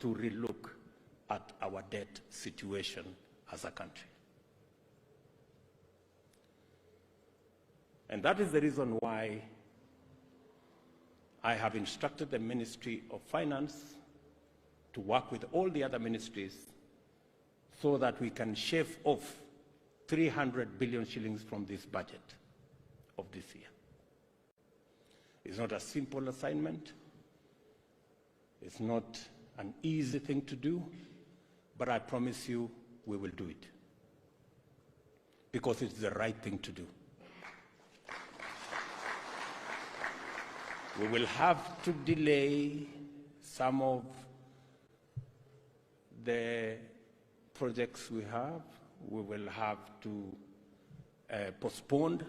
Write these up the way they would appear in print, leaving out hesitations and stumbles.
to relook at our debt situation as a country. And that is the reason why I have instructed the Ministry of Finance to work with all the other ministries so that we can shave off 300 billion shillings from this budget of this year. It's not a simple assignment. It's not an easy thing to do, but I promise you we will do it because it's the right thing to do. We will have to delay some of the projects we have. We will have to postpone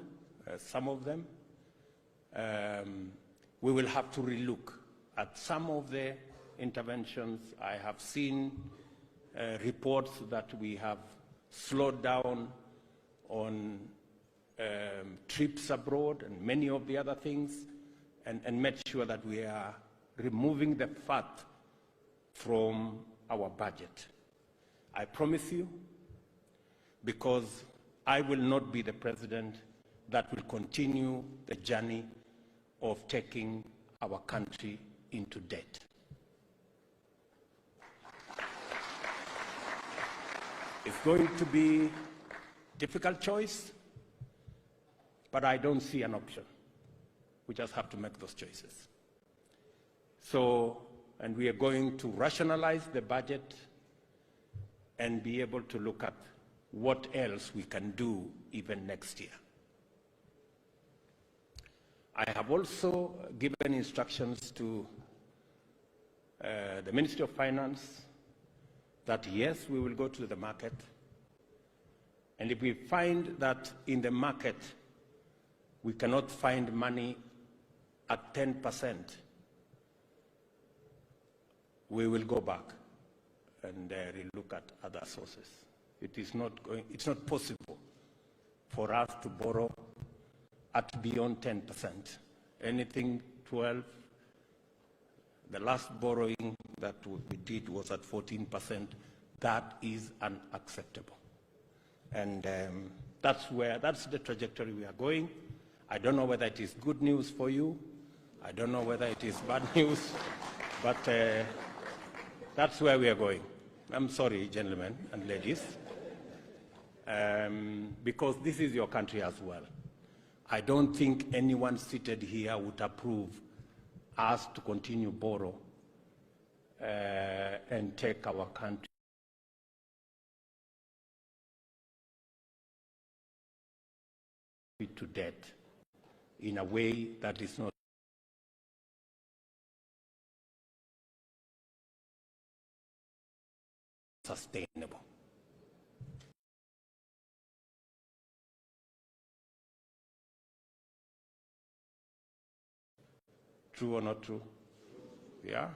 some of them. We will have to relook at some of the interventions. I have seen reports that we have slowed down on trips abroad and many of the other things, and make sure that we are removing the fat from our budget. I promise you, because I will not be the president that will continue the journey of taking our country into debt. It's going to be a difficult choice, but I don't see an option. We just have to make those choices. So, and we are going to rationalize the budget and be able to look at what else we can do even next year. I have also given instructions to the Ministry of Finance that yes, we will go to the market, and if we find that in the market we cannot find money at 10%, we will go back and relook at other sources. It's not possible for us to borrow at beyond 10%. Anything 12, the last borrowing that we did was at 14%. That is unacceptable. And that's the trajectory we are going. I don't know whether it is good news for you. I don't know whether it is bad news, but that's where we are going. I'm sorry, gentlemen and ladies, because this is your country as well. I don't think anyone seated here would approve us to continue borrow and take our country to debt in a way that is not sustainable. True or not true? Yeah?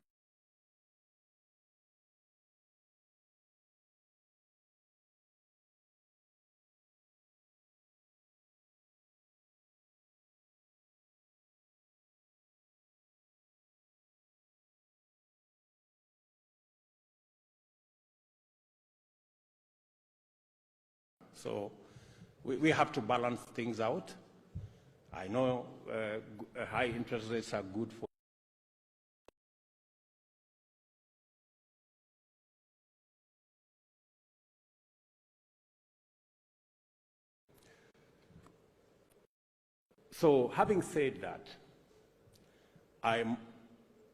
So we have to balance things out. I know high interest rates are good for So having said that, I'm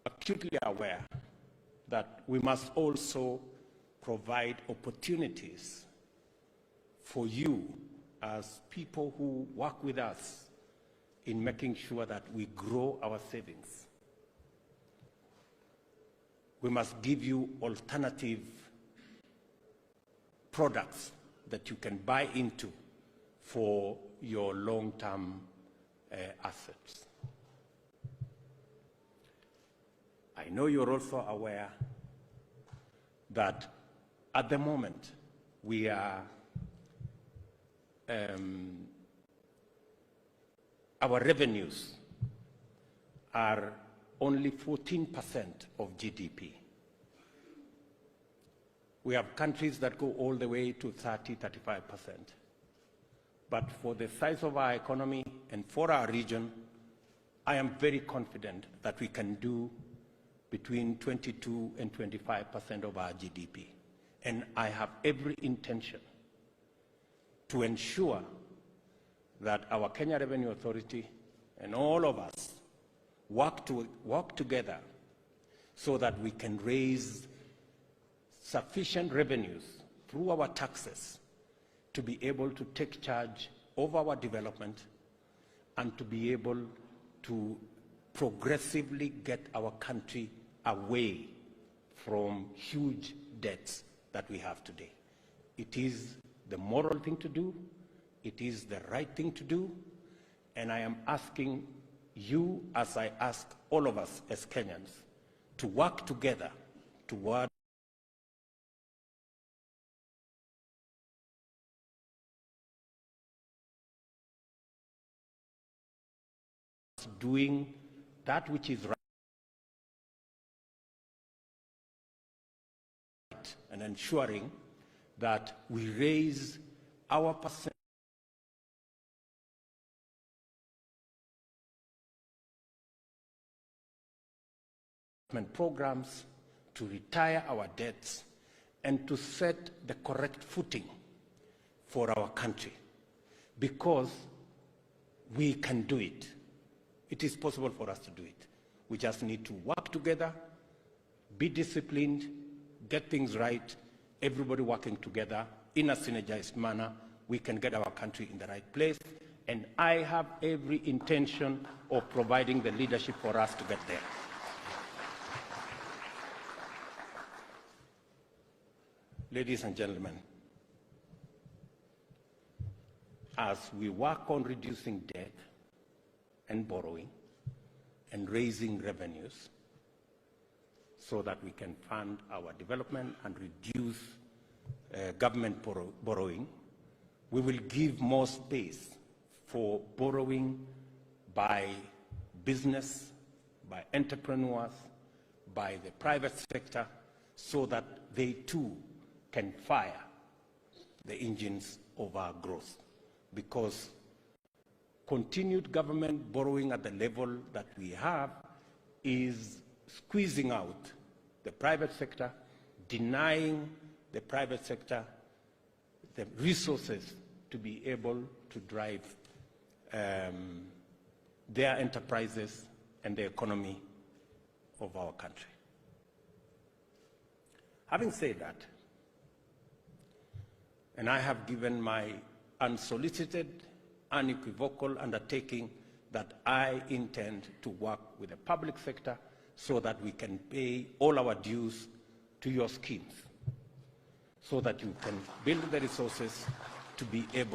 acutely aware that we must also provide opportunities for you as people who work with us in making sure that we grow our savings. We must give you alternative products that you can buy into for your long-term assets. I know you're also aware that at the moment we are our revenues are only 14% of GDP. We have countries that go all the way to 30, 35%. But for the size of our economy and for our region, I am very confident that we can do between 22 and 25% of our GDP. And I have every intention to ensure that our Kenya Revenue Authority and all of us work together so that we can raise sufficient revenues through our taxes to be able to take charge of our development and to be able to progressively get our country away from huge debts that we have today. It is the moral thing to do, it is the right thing to do, and I am asking you, as I ask all of us as Kenyans, to work together toward doing that which is right and ensuring that we raise our percent programs to retire our debts and to set the correct footing for our country, because we can do it. It is possible for us to do it. We just need to work together, be disciplined, get things right, everybody working together in a synergized manner. We can get our country in the right place, and I have every intention of providing the leadership for us to get there. Ladies and gentlemen, as we work on reducing debt and borrowing and raising revenues so that we can fund our development and reduce government borrowing, we will give more space for borrowing by business, by entrepreneurs, by the private sector, so that they too can fire the engines of our growth. Because continued government borrowing at the level that we have is squeezing out the private sector, denying the private sector the resources to be able to drive their enterprises and the economy of our country. Having said that, and I have given my unsolicited, unequivocal undertaking that I intend to work with the public sector so that we can pay all our dues to your schemes, so that you can build the resources to be able